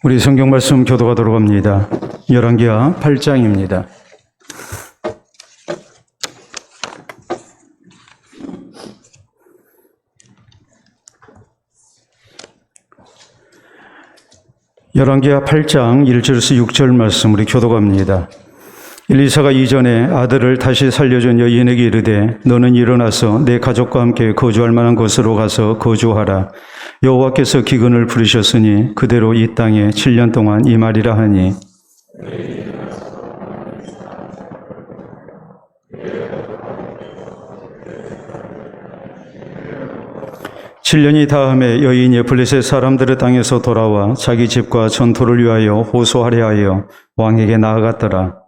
우리 성경 말씀 교도하도록 합니다. 열왕기하 8장입니다. 열왕기하 8장 1절에서 6절 말씀 우리 교도합니다. 엘리사가 이전에 아들을 다시 살려준 여인에게 이르되 너는 일어나서 내 가족과 함께 거주할 만한 곳으로 가서 거주하라. 여호와께서 기근을 부르셨으니 그대로 이 땅에 7년 동안 임하리라 하니 7년이 다음에 여인이 블레셋 사람들의 땅에서 돌아와 자기 집과 전토를 위하여 호소하려 하여 왕에게 나아갔더라.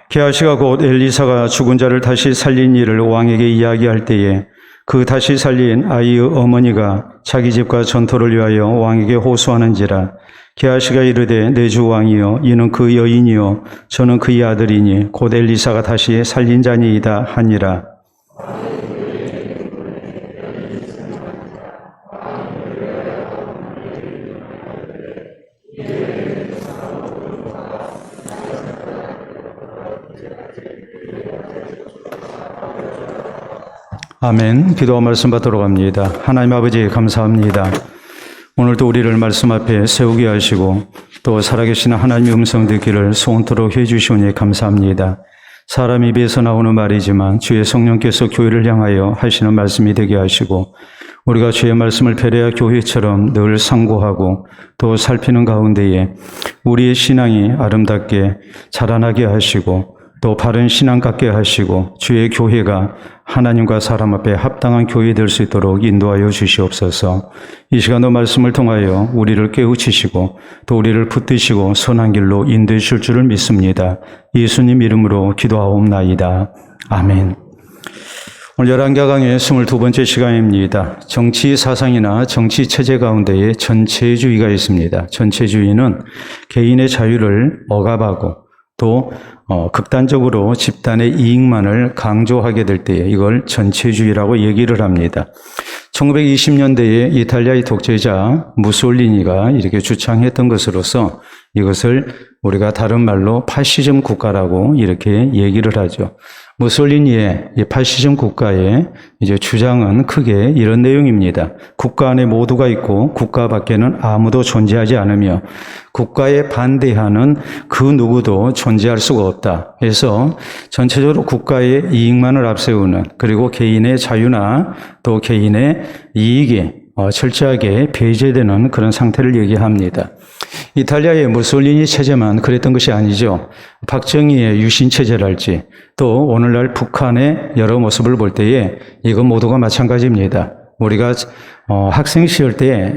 게하시가 곧 엘리사가 죽은 자를 다시 살린 일을 왕에게 이야기할 때에 그 다시 살린 아이의 어머니가 자기 집과 전토를 위하여 왕에게 호소하는지라. 게하시가 이르되 내 주 왕이여 이는 그 여인이요 저는 그의 아들이니 곧 엘리사가 다시 살린 자니이다 하니라. 아멘. 기도와 말씀 받도록 합니다. 하나님 아버지 감사합니다. 오늘도 우리를 말씀 앞에 세우게 하시고 또 살아계신 하나님의 음성 듣기를 소원토록 해주시오니 감사합니다. 사람 입에서 나오는 말이지만 주의 성령께서 교회를 향하여 하시는 말씀이 되게 하시고 우리가 주의 말씀을 베레아 교회처럼 늘 상고하고 또 살피는 가운데에 우리의 신앙이 아름답게 자라나게 하시고 또 바른 신앙 갖게 하시고 주의 교회가 하나님과 사람 앞에 합당한 교회 될 수 있도록 인도하여 주시옵소서. 이 시간도 말씀을 통하여 우리를 깨우치시고 또 우리를 붙드시고 선한 길로 인도해 주실 줄을 믿습니다. 예수님 이름으로 기도하옵나이다. 아멘. 오늘 열왕기하 강의 22번째 시간입니다. 정치 사상이나 정치 체제 가운데에 전체주의가 있습니다. 전체주의는 개인의 자유를 억압하고 또 극단적으로 집단의 이익만을 강조하게 될 때에 이걸 전체주의라고 얘기를 합니다. 1920년대에 이탈리아의 독재자 무솔리니가 이렇게 주창했던 것으로서 이것을 우리가 다른 말로 파시즘 국가라고 이렇게 얘기를 하죠. 무솔리니의 이 파시즘 국가의 이제 주장은 크게 이런 내용입니다. 국가 안에 모두가 있고 국가 밖에는 아무도 존재하지 않으며 국가에 반대하는 그 누구도 존재할 수가 없다. 그래서 전체적으로 국가의 이익만을 앞세우는 그리고 개인의 자유나 또 개인의 이익이 철저하게 배제되는 그런 상태를 얘기합니다. 이탈리아의 무솔리니 체제만 그랬던 것이 아니죠. 박정희의 유신 체제랄지 또 오늘날 북한의 여러 모습을 볼 때에 이건 모두가 마찬가지입니다. 우리가 학생 시절 때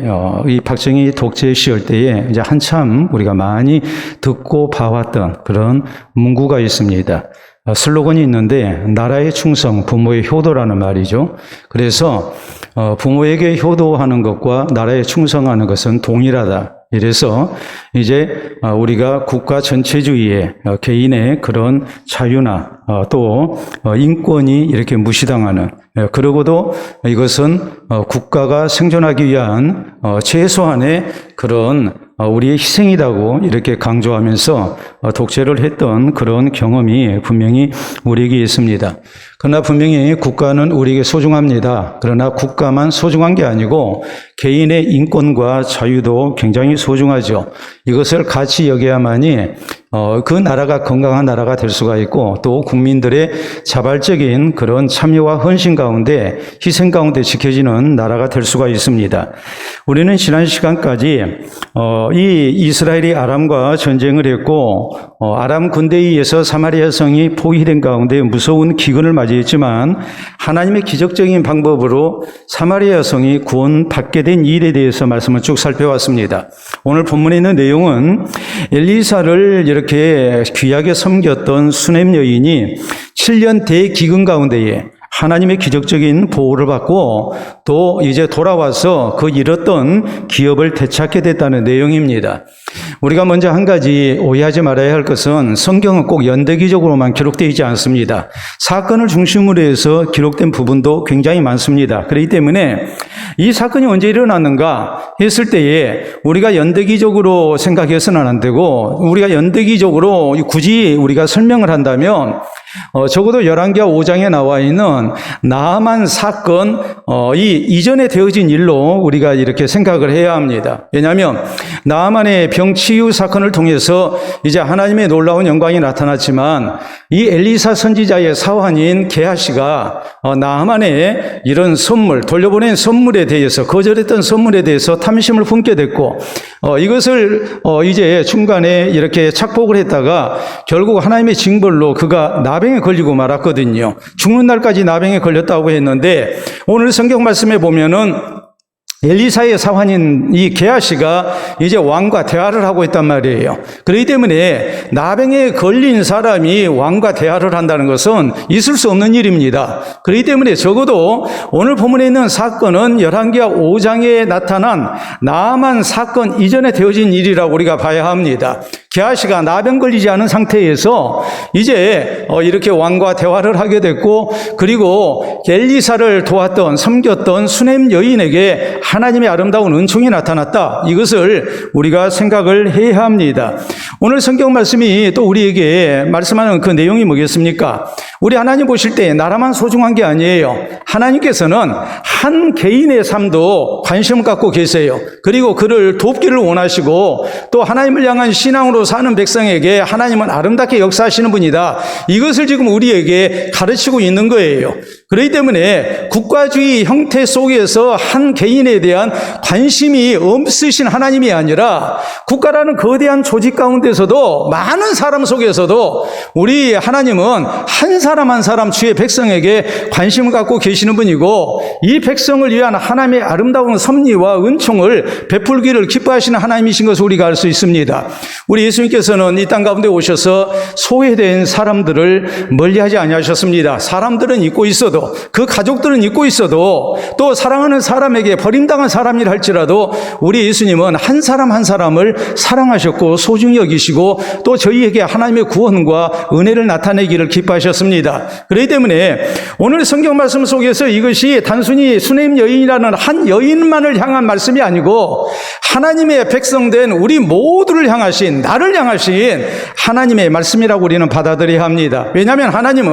이 박정희 독재 시절 때에 이제 한참 우리가 많이 듣고 봐왔던 그런 문구가 있습니다. 슬로건이 있는데 나라의 충성, 부모의 효도라는 말이죠. 그래서 부모에게 효도하는 것과 나라에 충성하는 것은 동일하다. 이래서 이제 우리가 국가 전체주의에 개인의 그런 자유나 또 인권이 이렇게 무시당하는 그러고도 이것은 국가가 생존하기 위한 최소한의 그런 우리의 희생이라고 이렇게 강조하면서 독재를 했던 그런 경험이 분명히 우리에게 있습니다. 그러나 분명히 국가는 우리에게 소중합니다. 그러나 국가만 소중한 게 아니고 개인의 인권과 자유도 굉장히 소중하죠. 이것을 같이 여겨야만이 그 나라가 건강한 나라가 될 수가 있고 또 국민들의 자발적인 그런 참여와 헌신 가운데 희생 가운데 지켜지는 나라가 될 수가 있습니다. 우리는 지난 시간까지 이 이스라엘이 아람과 전쟁을 했고 아람 군대에 의해서 사마리아 성이 포위된 가운데 무서운 기근을 맞이했지만 하나님의 기적적인 방법으로 사마리아 성이 구원받게 된 일에 대해서 말씀을 쭉 살펴왔습니다. 오늘 본문에 있는 내용은 엘리사를 이렇게 귀하게 섬겼던 수넴 여인이 7년 대기근 가운데에 하나님의 기적적인 보호를 받고 또 이제 돌아와서 그 잃었던 기업을 되찾게 됐다는 내용입니다. 우리가 먼저 한 가지 오해하지 말아야 할 것은 성경은 꼭 연대기적으로만 기록되어 있지 않습니다. 사건을 중심으로 해서 기록된 부분도 굉장히 많습니다. 그렇기 때문에 이 사건이 언제 일어났는가 했을 때에 우리가 연대기적으로 생각해서는 안 되고, 우리가 연대기적으로 굳이 우리가 설명을 한다면 적어도 열왕기하 5장에 나와 있는 나아만 사건, 이 이전에 되어진 일로 우리가 이렇게 생각을 해야 합니다. 왜냐하면 나아만의 병치유 사건을 통해서 이제 하나님의 놀라운 영광이 나타났지만, 이 엘리사 선지자의 사환인 게하시가 나아만의 이런 선물, 돌려보낸 선물에 대해서, 거절했던 선물에 대해서 탐심을 품게 됐고, 이것을 이제 중간에 이렇게 착복을 했다가 결국 하나님의 징벌로 그가 나병에 걸리고 말았거든요. 죽는 날까지 나병에 걸렸다고 했는데, 오늘 성경 말씀에 보면은 엘리사의 사환인 이 게하시가 이제 왕과 대화를 하고 있단 말이에요. 그렇기 때문에 나병에 걸린 사람이 왕과 대화를 한다는 것은 있을 수 없는 일입니다. 그렇기 때문에 적어도 오늘 본문에 있는 사건은 열왕기하 5장에 나타난 나아만 사건 이전에 되어진 일이라고 우리가 봐야 합니다. 게하시가 나병 걸리지 않은 상태에서 이제 이렇게 왕과 대화를 하게 됐고, 그리고 엘리사를 도왔던, 섬겼던 수넴 여인에게 하나님의 아름다운 은총이 나타났다. 이것을 우리가 생각을 해야 합니다. 오늘 성경 말씀이 또 우리에게 말씀하는 그 내용이 뭐겠습니까? 우리 하나님 보실 때 나라만 소중한 게 아니에요. 하나님께서는 한 개인의 삶도 관심을 갖고 계세요. 그리고 그를 돕기를 원하시고, 또 하나님을 향한 신앙으로 사는 백성에게 하나님은 아름답게 역사하시는 분이다. 이것을 지금 우리에게 가르치고 있는 거예요. 그렇기 때문에 국가주의 형태 속에서 한 개인에 대한 관심이 없으신 하나님이 아니라, 국가라는 거대한 조직 가운데서도 많은 사람 속에서도 우리 하나님은 한 사람 한 사람 주의 백성에게 관심을 갖고 계시는 분이고, 이 백성을 위한 하나님의 아름다운 섭리와 은총을 베풀기를 기뻐하시는 하나님이신 것을 우리가 알 수 있습니다. 우리 예수님께서는 이 땅 가운데 오셔서 소외된 사람들을 멀리하지 아니하셨습니다. 사람들은 잊고 있어도, 그 가족들은 잊고 있어도, 또 사랑하는 사람에게 버림당한 사람이라 할지라도 우리 예수님은 한 사람 한 사람을 사랑하셨고 소중히 여기시고, 또 저희에게 하나님의 구원과 은혜를 나타내기를 기뻐하셨습니다. 그렇기 때문에 오늘 성경 말씀 속에서 이것이 단순히 수넴 여인이라는 한 여인만을 향한 말씀이 아니고, 하나님의 백성된 우리 모두를 향하신, 나를 향하신 하나님의 말씀이라고 우리는 받아들여야 합니다. 왜냐하면 하나님은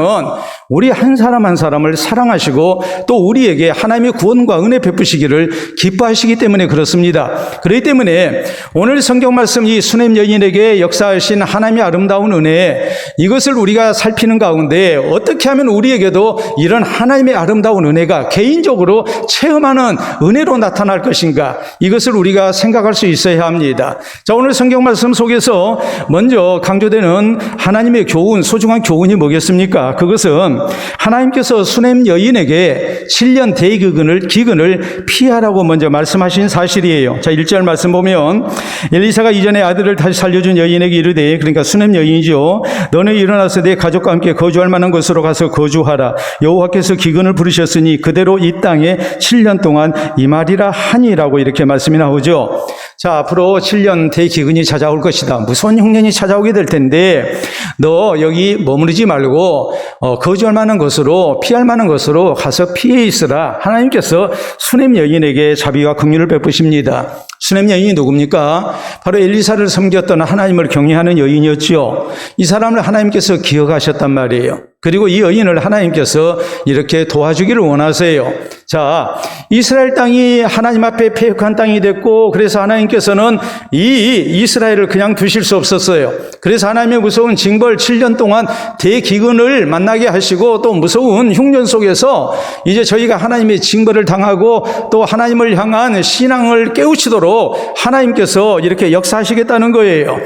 우리 한 사람 한 사람을 사랑하시고 또 우리에게 하나님의 구원과 은혜 베푸시기를 기뻐하시기 때문에 그렇습니다. 그렇기 때문에 오늘 성경 말씀, 이 수넴 여인에게 역사하신 하나님의 아름다운 은혜, 이것을 우리가 살피는 가운데 어떻게 하면 우리에게도 이런 하나님의 아름다운 은혜가 개인적으로 체험하는 은혜로 나타날 것인가, 이것을 우리가 생각할 수 있어야 합니다. 자, 오늘 성경 말씀 속에서 먼저 강조되는 하나님의 교훈, 소중한 교훈이 뭐겠습니까? 그것은 하나님께서 수넴 여인에게 7년 대기근을 피하라고 먼저 말씀하신 사실이에요. 자, 1절 말씀 보면, 엘리사가 이전에 아들을 다시 살려준 여인에게 이르되, 그러니까 수넴 여인이죠, 너는 일어나서 내 가족과 함께 거주할 만한 곳으로 가서 거주하라. 여호와께서 기근을 부르셨으니 그대로 이 땅에 7년 동안 임하리라 하니라고 이렇게 말씀이 나오죠. 자, 앞으로 7년 대기근이 찾아올 것이다. 무서운 흉년이 찾아오게 될 텐데 너 여기 머무르지 말고 거주할 만한 것으로, 피할 만한 것으로 가서 피해 있으라. 하나님께서 수넴 여인에게 자비와 긍휼을 베푸십니다. 수넴 여인이 누굽니까? 바로 엘리사를 섬겼던 하나님을 경외하는 여인이었지요. 이 사람을 하나님께서 기억하셨단 말이에요. 그리고 이 여인을 하나님께서 이렇게 도와주기를 원하세요. 자, 이스라엘 땅이 하나님 앞에 패역한 땅이 됐고, 그래서 하나님께서는 이 이스라엘을 그냥 두실 수 없었어요. 그래서 하나님의 무서운 징벌 7년 동안 대기근을 만나게 하시고, 또 무서운 흉년 속에서 이제 저희가 하나님의 징벌을 당하고 또 하나님을 향한 신앙을 깨우치도록 하나님께서 이렇게 역사하시겠다는 거예요.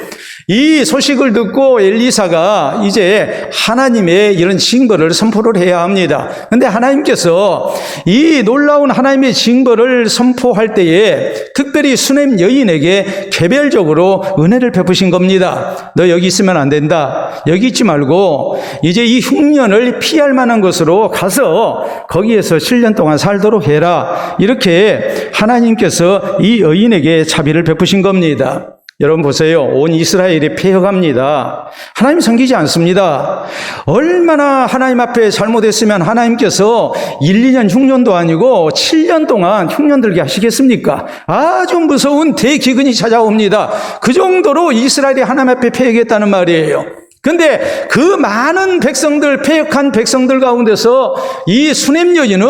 이 소식을 듣고 엘리사가 이제 하나님의 이런 징벌을 선포를 해야 합니다. 그런데 하나님께서 이 놀라운 하나님의 징벌을 선포할 때에 특별히 수넴 여인에게 개별적으로 은혜를 베푸신 겁니다. 너 여기 있으면 안 된다. 여기 있지 말고 이제 이 흉년을 피할 만한 곳으로 가서 거기에서 7년 동안 살도록 해라. 이렇게 하나님께서 이 여인에게 자비를 베푸신 겁니다. 여러분 보세요. 온 이스라엘이 폐역합니다. 하나님 섬기지 않습니다. 얼마나 하나님 앞에 잘못했으면 하나님께서 1, 2년 흉년도 아니고 7년 동안 흉년 들게 하시겠습니까? 아주 무서운 대기근이 찾아옵니다. 그 정도로 이스라엘이 하나님 앞에 폐역했다는 말이에요. 근데 그 많은 백성들, 패역한 백성들 가운데서 이 수넴 여인은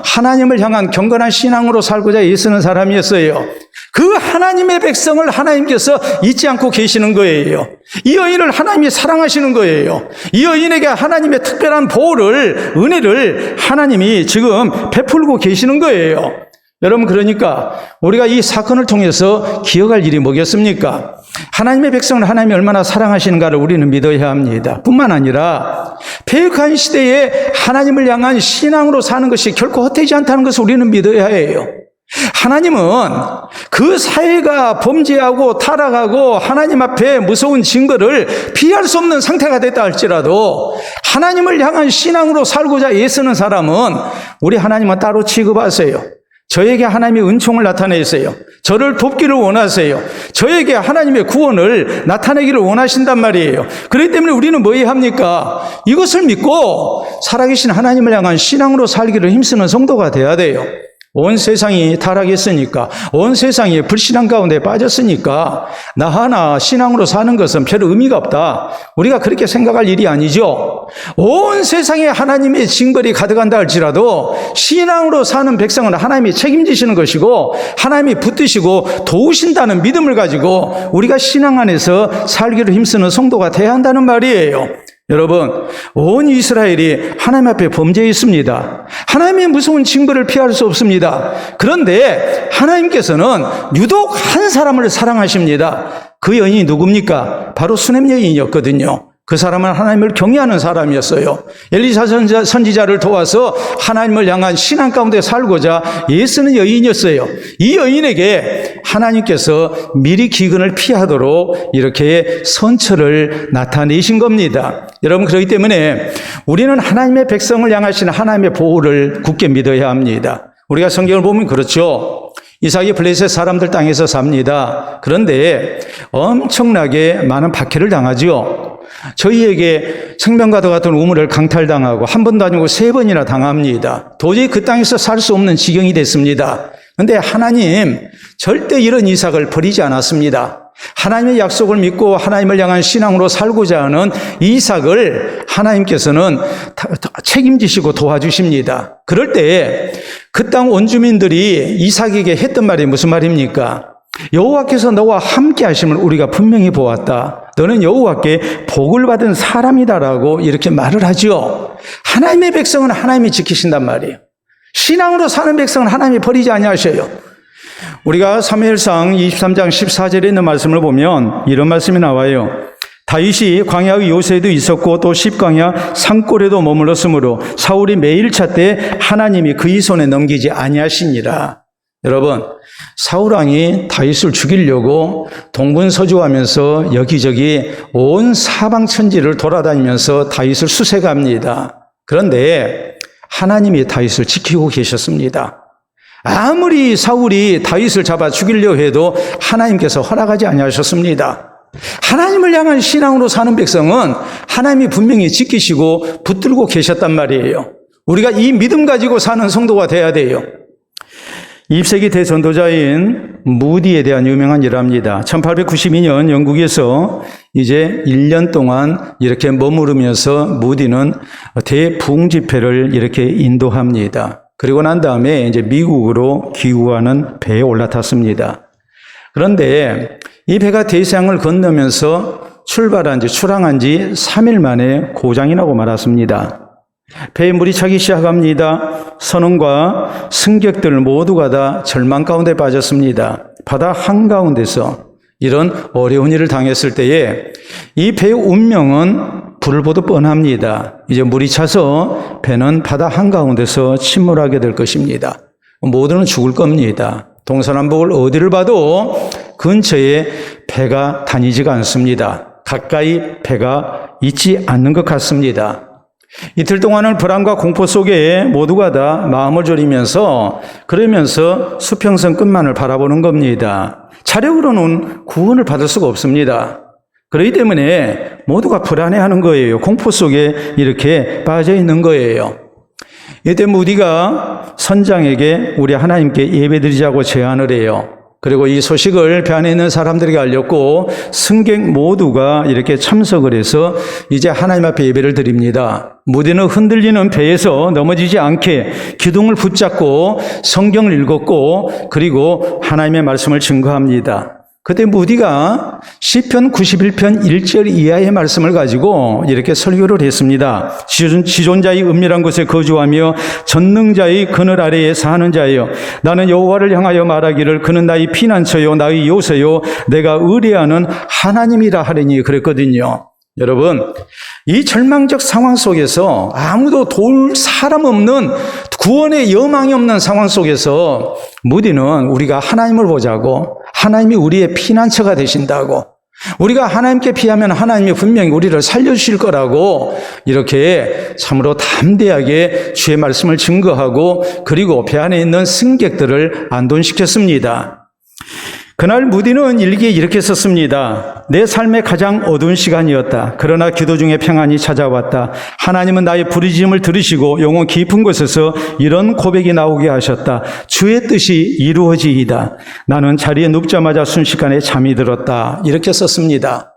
하나님을 향한 경건한 신앙으로 살고자 애쓰는 사람이었어요. 그 하나님의 백성을 하나님께서 잊지 않고 계시는 거예요. 이 여인을 하나님이 사랑하시는 거예요. 이 여인에게 하나님의 특별한 보호를, 은혜를 하나님이 지금 베풀고 계시는 거예요. 여러분, 그러니까 우리가 이 사건을 통해서 기억할 일이 뭐겠습니까? 하나님의 백성을 하나님이 얼마나 사랑하시는가를 우리는 믿어야 합니다. 뿐만 아니라 패역한 시대에 하나님을 향한 신앙으로 사는 것이 결코 헛되지 않다는 것을 우리는 믿어야 해요. 하나님은 그 사회가 범죄하고 타락하고 하나님 앞에 무서운 징벌을 피할 수 없는 상태가 됐다 할지라도 하나님을 향한 신앙으로 살고자 애쓰는 사람은 우리 하나님은 따로 취급하세요. 저에게 하나님의 은총을 나타내세요. 저를 돕기를 원하세요. 저에게 하나님의 구원을 나타내기를 원하신단 말이에요. 그렇기 때문에 우리는 뭐 해야 합니까? 이것을 믿고 살아계신 하나님을 향한 신앙으로 살기를 힘쓰는 성도가 돼야 돼요. 온 세상이 타락했으니까, 온 세상이 불신앙 가운데 빠졌으니까 나 하나 신앙으로 사는 것은 별 의미가 없다. 우리가 그렇게 생각할 일이 아니죠. 온 세상에 하나님의 징벌이 가득한다 할지라도 신앙으로 사는 백성은 하나님이 책임지시는 것이고 하나님이 붙드시고 도우신다는 믿음을 가지고 우리가 신앙 안에서 살기를 힘쓰는 성도가 돼야 한다는 말이에요. 여러분, 온 이스라엘이 하나님 앞에 범죄했습니다. 하나님의 무서운 징벌을 피할 수 없습니다. 그런데 하나님께서는 유독 한 사람을 사랑하십니다. 그 여인이 누굽니까? 바로 수넴 여인이었거든요. 그 사람은 하나님을 경외하는 사람이었어요. 엘리사 선지자를 도와서 하나님을 향한 신앙 가운데 살고자 애쓰는 여인이었어요. 이 여인에게 하나님께서 미리 기근을 피하도록 이렇게 선처를 나타내신 겁니다. 여러분, 그렇기 때문에 우리는 하나님의 백성을 향하신 하나님의 보호를 굳게 믿어야 합니다. 우리가 성경을 보면 그렇죠. 이삭이 블레셋 사람들 땅에서 삽니다. 그런데 엄청나게 많은 박해를 당하죠. 저희에게 생명과도 같은 우물을 강탈당하고 한 번도 아니고 3번이나 당합니다. 도저히 그 땅에서 살 수 없는 지경이 됐습니다. 그런데 하나님 절대 이런 이삭을 버리지 않았습니다. 하나님의 약속을 믿고 하나님을 향한 신앙으로 살고자 하는 이삭을 하나님께서는 책임지시고 도와주십니다. 그럴 때 그 땅 원주민들이 이삭에게 했던 말이 무슨 말입니까? 여호와께서 너와 함께 하심을 우리가 분명히 보았다. 너는 여호와께 복을 받은 사람이다라고 이렇게 말을 하죠. 하나님의 백성은 하나님이 지키신단 말이에요. 신앙으로 사는 백성은 하나님이 버리지 아니하셔요. 우리가 사무엘상 23장 14절에 있는 말씀을 보면 이런 말씀이 나와요. 다윗이 광야의 요새에도 있었고 또 십광야 산골에도 머물렀으므로 사울이 매일 찾되 하나님이 그의 손에 넘기지 아니하시니라. 여러분, 사울왕이 다윗을 죽이려고 동분서주하면서 여기저기 온 사방 천지를 돌아다니면서 다윗을 수색합니다. 그런데 하나님이 다윗을 지키고 계셨습니다. 아무리 사울이 다윗을 잡아 죽이려 해도 하나님께서 허락하지 아니하셨습니다. 하나님을 향한 신앙으로 사는 백성은 하나님이 분명히 지키시고 붙들고 계셨단 말이에요. 우리가 이 믿음 가지고 사는 성도가 돼야 돼요. 20세기 대전도자인 무디에 대한 유명한 일화입니다. 1892년 영국에서 이제 1년 동안 이렇게 머무르면서 무디는 대부흥 집회를 이렇게 인도합니다. 그리고 난 다음에 이제 미국으로 귀국하는 배에 올라탔습니다. 그런데 이 배가 대서양을 건너면서 출항한 지 3일 만에 고장이 나고 말았습니다. 배에 물이 차기 시작합니다. 선원과 승객들 모두가 다 절망 가운데 빠졌습니다. 바다 한가운데서 이런 어려운 일을 당했을 때에 이 배의 운명은 불을 보듯 뻔합니다. 이제 물이 차서 배는 바다 한가운데서 침몰하게 될 것입니다. 모두는 죽을 겁니다. 동서남북을 어디를 봐도 근처에 배가 다니지가 않습니다. 가까이 배가 있지 않는 것 같습니다. 이틀 동안은 불안과 공포 속에 모두가 다 마음을 졸이면서 그러면서 수평선 끝만을 바라보는 겁니다. 자력으로는 구원을 받을 수가 없습니다. 그렇기 때문에 모두가 불안해하는 거예요. 공포 속에 이렇게 빠져 있는 거예요. 이때 무디가 선장에게 우리 하나님께 예배드리자고 제안을 해요. 그리고 이 소식을 배 안에 있는 사람들에게 알렸고 승객 모두가 이렇게 참석을 해서 이제 하나님 앞에 예배를 드립니다. 무디는 흔들리는 배에서 넘어지지 않게 기둥을 붙잡고 성경을 읽었고 그리고 하나님의 말씀을 증거합니다. 그때 무디가 시편 91편 1절 이하의 말씀을 가지고 이렇게 설교를 했습니다. 지존자의 은밀한 곳에 거주하며 전능자의 그늘 아래에 사는 자여, 나는 여호와를 향하여 말하기를 그는 나의 피난처요 나의 요새요 내가 의뢰하는 하나님이라 하리니 그랬거든요. 여러분, 이 절망적 상황 속에서 아무도 도울 사람 없는 구원의 여망이 없는 상황 속에서 무디는 우리가 하나님을 보자고 하나님이 우리의 피난처가 되신다고 우리가 하나님께 피하면 하나님이 분명히 우리를 살려주실 거라고 이렇게 참으로 담대하게 주의 말씀을 증거하고 그리고 배 안에 있는 승객들을 안돈시켰습니다. 그날 무디는 일기에 이렇게 썼습니다. 내 삶의 가장 어두운 시간이었다. 그러나 기도 중에 평안이 찾아왔다. 하나님은 나의 부르짖음을 들으시고 영혼 깊은 곳에서 이런 고백이 나오게 하셨다. 주의 뜻이 이루어지이다. 나는 자리에 눕자마자 순식간에 잠이 들었다. 이렇게 썼습니다.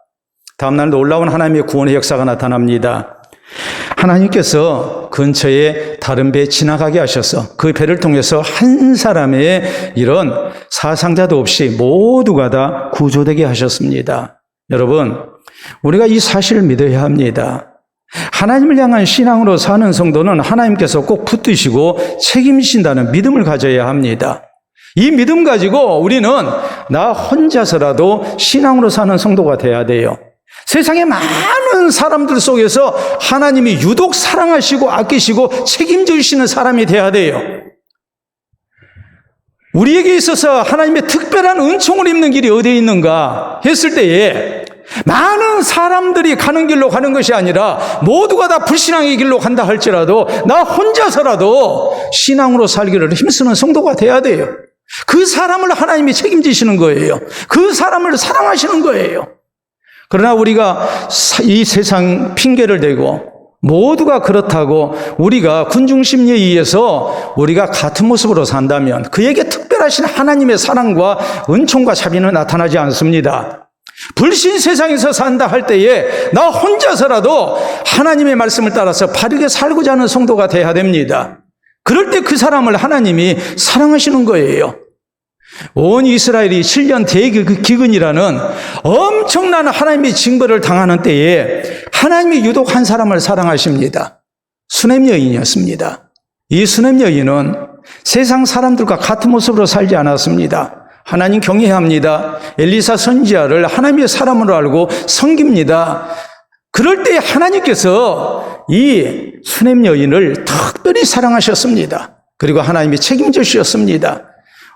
다음날 놀라운 하나님의 구원의 역사가 나타납니다. 하나님께서 근처에 다른 배 지나가게 하셔서 그 배를 통해서 한 사람의 이런 사상자도 없이 모두가 다 구조되게 하셨습니다. 여러분, 우리가 이 사실을 믿어야 합니다. 하나님을 향한 신앙으로 사는 성도는 하나님께서 꼭 붙드시고 책임지신다는 믿음을 가져야 합니다. 이 믿음 가지고 우리는 나 혼자서라도 신앙으로 사는 성도가 돼야 돼요. 세상의 많은 사람들 속에서 하나님이 유독 사랑하시고 아끼시고 책임져 주시는 사람이 돼야 돼요. 우리에게 있어서 하나님의 특별한 은총을 입는 길이 어디에 있는가 했을 때에 많은 사람들이 가는 길로 가는 것이 아니라 모두가 다 불신앙의 길로 간다 할지라도 나 혼자서라도 신앙으로 살기를 힘쓰는 성도가 돼야 돼요. 그 사람을 하나님이 책임지시는 거예요. 그 사람을 사랑하시는 거예요. 그러나 우리가 이 세상 핑계를 대고 모두가 그렇다고 우리가 군중심리에 의해서 우리가 같은 모습으로 산다면 그에게 특별하신 하나님의 사랑과 은총과 자비는 나타나지 않습니다. 불신 세상에서 산다 할 때에 나 혼자서라도 하나님의 말씀을 따라서 바르게 살고자 하는 성도가 돼야 됩니다. 그럴 때 그 사람을 하나님이 사랑하시는 거예요. 온 이스라엘이 7년 대기근이라는 엄청난 하나님의 징벌을 당하는 때에 하나님이 유독 한 사람을 사랑하십니다. 수넴 여인이었습니다. 이 수넴 여인은 세상 사람들과 같은 모습으로 살지 않았습니다. 하나님 경외합니다. 엘리사 선지자를 하나님의 사람으로 알고 섬깁니다. 그럴 때 하나님께서 이 수넴 여인을 특별히 사랑하셨습니다. 그리고 하나님이 책임져 주셨습니다.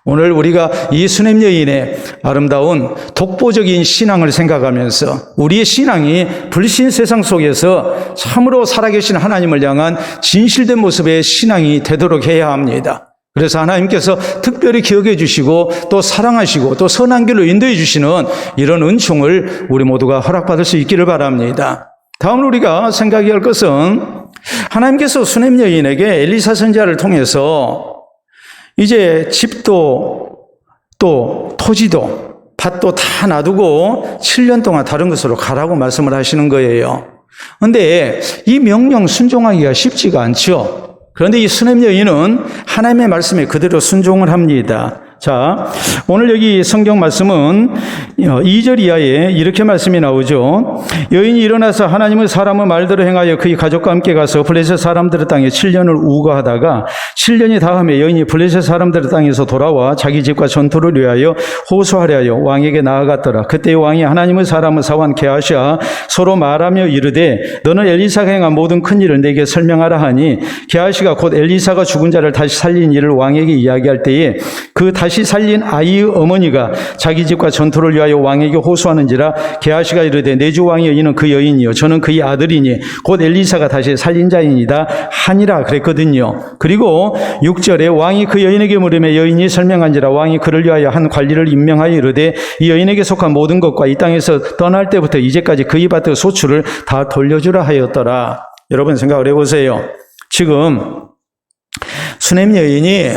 오늘 우리가 이 수넴 여인의 아름다운 독보적인 신앙을 생각하면서 우리의 신앙이 불신 세상 속에서 참으로 살아계신 하나님을 향한 진실된 모습의 신앙이 되도록 해야 합니다. 그래서 하나님께서 특별히 기억해 주시고 또 사랑하시고 또 선한 길로 인도해 주시는 이런 은총을 우리 모두가 허락받을 수 있기를 바랍니다. 다음으로 우리가 생각해야 할 것은 하나님께서 수넴 여인에게 엘리사 선지자를 통해서 이제 집도 또 토지도 밭도 다 놔두고 7년 동안 다른 곳으로 가라고 말씀을 하시는 거예요. 그런데 이 명령 순종하기가 쉽지가 않죠. 그런데 이 수넴 여인은 하나님의 말씀에 그대로 순종을 합니다. 자, 오늘 여기 성경 말씀은 2절 이하에 이렇게 말씀이 나오죠. 여인이 일어나서 하나님의 사람의 말대로 행하여 그의 가족과 함께 가서 블레셋 사람들의 땅에 7년을 우거하다가 7년이 다음에 여인이 블레셋 사람들의 땅에서 돌아와 자기 집과 전투를 위하여 호소하려 하여 왕에게 나아갔더라. 그때 왕이 하나님의 사람의 사원 게하시와 서로 말하며 이르되 너는 엘리사가 행한 모든 큰 일을 내게 설명하라 하니 게하시가 곧 엘리사가 죽은 자를 다시 살린 일을 왕에게 이야기할 때에 그 다시 살린 아이의 어머니가 자기 집과 전투를 위하여 왕에게 호소하는지라 게하시가 이르되 내 주 왕이여 이는 그 여인이요 저는 그의 아들이니 곧 엘리사가 다시 살린 자이니다 하니라 그랬거든요. 그리고 6절에 왕이 그 여인에게 물으며 여인이 설명한지라 왕이 그를 위하여 한 관리를 임명하여 이르되 이 여인에게 속한 모든 것과 이 땅에서 떠날 때부터 이제까지 그의 밭의 소출을 다 돌려주라 하였더라. 여러분 생각을 해보세요. 지금 수넴 여인이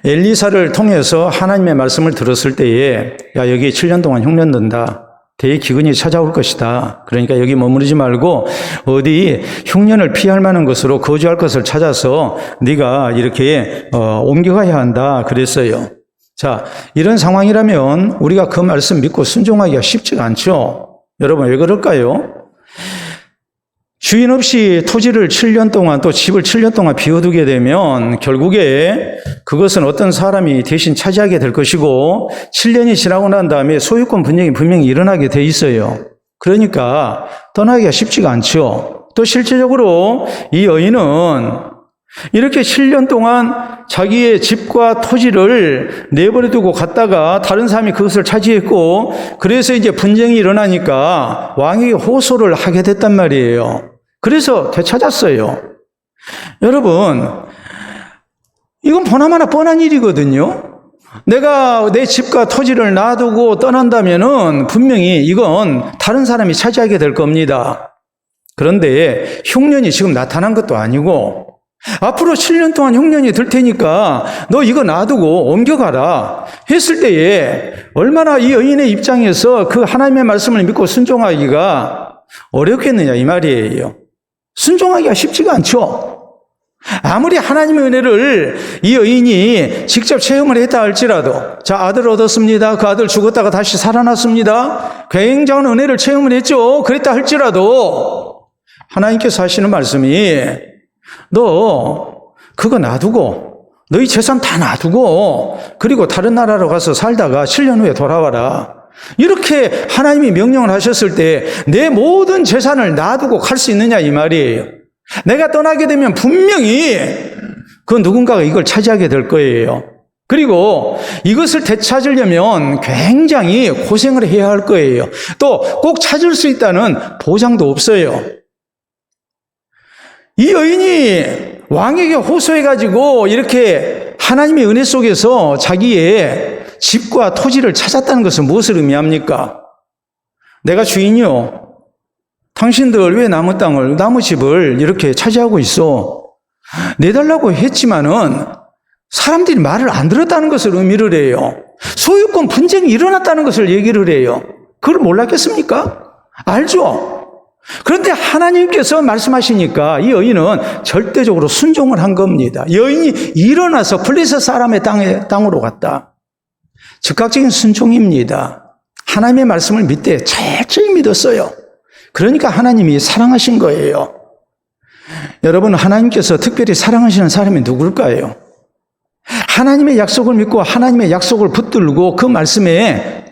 엘리사를 통해서 하나님의 말씀을 들었을 때에 야 여기 7년 동안 흉년 든다. 대기근이 찾아올 것이다. 그러니까 여기 머무르지 말고 어디 흉년을 피할 만한 것으로 거주할 것을 찾아서 네가 이렇게 옮겨가야 한다 그랬어요. 자, 이런 상황이라면 우리가 그 말씀 믿고 순종하기가 쉽지가 않죠. 여러분 왜 그럴까요? 주인 없이 토지를 7년 동안 또 집을 7년 동안 비워두게 되면 결국에 그것은 어떤 사람이 대신 차지하게 될 것이고 7년이 지나고 난 다음에 소유권 분쟁이 분명히 일어나게 돼 있어요. 그러니까 떠나기가 쉽지가 않죠. 또 실제적으로 이 여인은 이렇게 7년 동안 자기의 집과 토지를 내버려 두고 갔다가 다른 사람이 그것을 차지했고 그래서 이제 분쟁이 일어나니까 왕에게 호소를 하게 됐단 말이에요. 그래서 되찾았어요. 여러분, 이건 보나마나 뻔한 일이거든요. 내가 내 집과 토지를 놔두고 떠난다면은 분명히 이건 다른 사람이 차지하게 될 겁니다. 그런데 흉년이 지금 나타난 것도 아니고 앞으로 7년 동안 흉년이 들 테니까 너 이거 놔두고 옮겨가라 했을 때에 얼마나 이 여인의 입장에서 그 하나님의 말씀을 믿고 순종하기가 어렵겠느냐 이 말이에요. 순종하기가 쉽지가 않죠. 아무리 하나님의 은혜를 이 여인이 직접 체험을 했다 할지라도 자 아들 얻었습니다. 그 아들 죽었다가 다시 살아났습니다. 굉장한 은혜를 체험을 했죠. 그랬다 할지라도 하나님께서 하시는 말씀이 너 그거 놔두고 너희 재산 다 놔두고 그리고 다른 나라로 가서 살다가 7년 후에 돌아와라. 이렇게 하나님이 명령을 하셨을 때 내 모든 재산을 놔두고 갈 수 있느냐 이 말이에요. 내가 떠나게 되면 분명히 그 누군가가 이걸 차지하게 될 거예요. 그리고 이것을 되찾으려면 굉장히 고생을 해야 할 거예요. 또 꼭 찾을 수 있다는 보장도 없어요. 이 여인이 왕에게 호소해가지고 이렇게 하나님의 은혜 속에서 자기의 집과 토지를 찾았다는 것은 무엇을 의미합니까? 내가 주인이요. 당신들 왜 나무 땅을, 나무 집을 이렇게 차지하고 있어? 내달라고 했지만은 사람들이 말을 안 들었다는 것을 의미를 해요. 소유권 분쟁이 일어났다는 것을 얘기를 해요. 그걸 몰랐겠습니까? 알죠? 그런데 하나님께서 말씀하시니까 이 여인은 절대적으로 순종을 한 겁니다. 여인이 일어나서 블레셋 사람의 땅으로 갔다. 즉각적인 순종입니다. 하나님의 말씀을 믿되 철저히 믿었어요. 그러니까 하나님이 사랑하신 거예요. 여러분, 하나님께서 특별히 사랑하시는 사람이 누굴까요? 하나님의 약속을 믿고 하나님의 약속을 붙들고 그 말씀에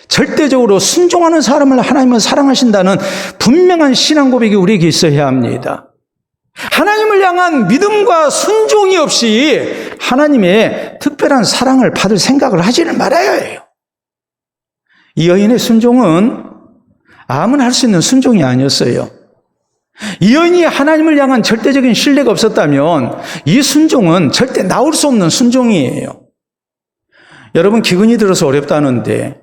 절대적으로 순종하는 사람을 하나님은 사랑하신다는 분명한 신앙 고백이 우리에게 있어야 합니다. 하나님을 향한 믿음과 순종이 없이 하나님의 특별한 사랑을 받을 생각을 하지를 말아야 해요. 이 여인의 순종은 아무나 할 수 있는 순종이 아니었어요. 이 여인이 하나님을 향한 절대적인 신뢰가 없었다면 이 순종은 절대 나올 수 없는 순종이에요. 여러분, 기근이 들어서 어렵다는데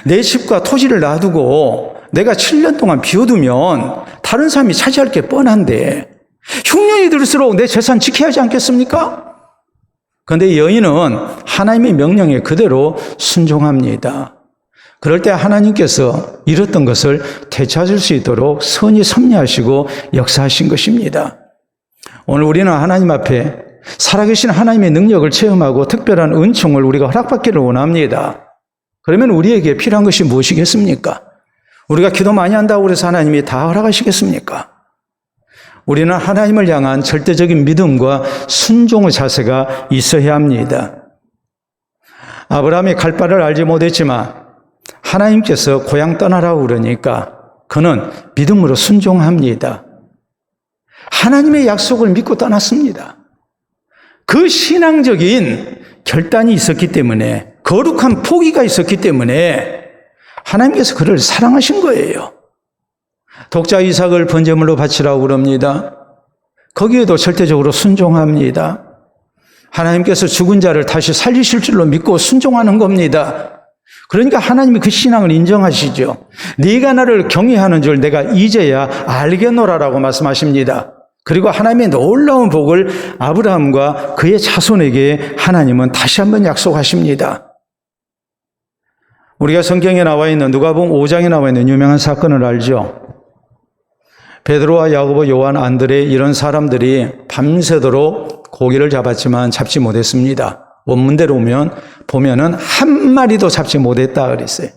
내 집과 토지를 놔두고 내가 7년 동안 비워두면 다른 사람이 차지할 게 뻔한데 흉년이 들수록 내 재산 지켜야 하지 않겠습니까? 그런데 이 여인은 하나님의 명령에 그대로 순종합니다. 그럴 때 하나님께서 잃었던 것을 되찾을 수 있도록 선히 섭리하시고 역사하신 것입니다. 오늘 우리는 하나님 앞에 살아계신 하나님의 능력을 체험하고 특별한 은총을 우리가 허락받기를 원합니다. 그러면 우리에게 필요한 것이 무엇이겠습니까? 우리가 기도 많이 한다고 해서 하나님이 다 허락하시겠습니까? 우리는 하나님을 향한 절대적인 믿음과 순종의 자세가 있어야 합니다. 아브라함이 갈 바를 알지 못했지만 하나님께서 고향 떠나라고 그러니까 그는 믿음으로 순종합니다. 하나님의 약속을 믿고 떠났습니다. 그 신앙적인 결단이 있었기 때문에, 거룩한 포기가 있었기 때문에 하나님께서 그를 사랑하신 거예요. 독자 이삭을 번제물로 바치라고 그럽니다. 거기에도 절대적으로 순종합니다. 하나님께서 죽은 자를 다시 살리실 줄로 믿고 순종하는 겁니다. 그러니까 하나님이 그 신앙을 인정하시죠. 네가 나를 경외하는 줄 내가 이제야 알겠노라라고 말씀하십니다. 그리고 하나님의 놀라운 복을 아브라함과 그의 자손에게 하나님은 다시 한번 약속하십니다. 우리가 성경에 나와 있는 누가복음 5장에 나와 있는 유명한 사건을 알죠. 베드로와 야고보, 요한, 안드레 이런 사람들이 밤새도록 고기를 잡았지만 잡지 못했습니다. 원문대로 보면은 한 마리도 잡지 못했다 그랬어요.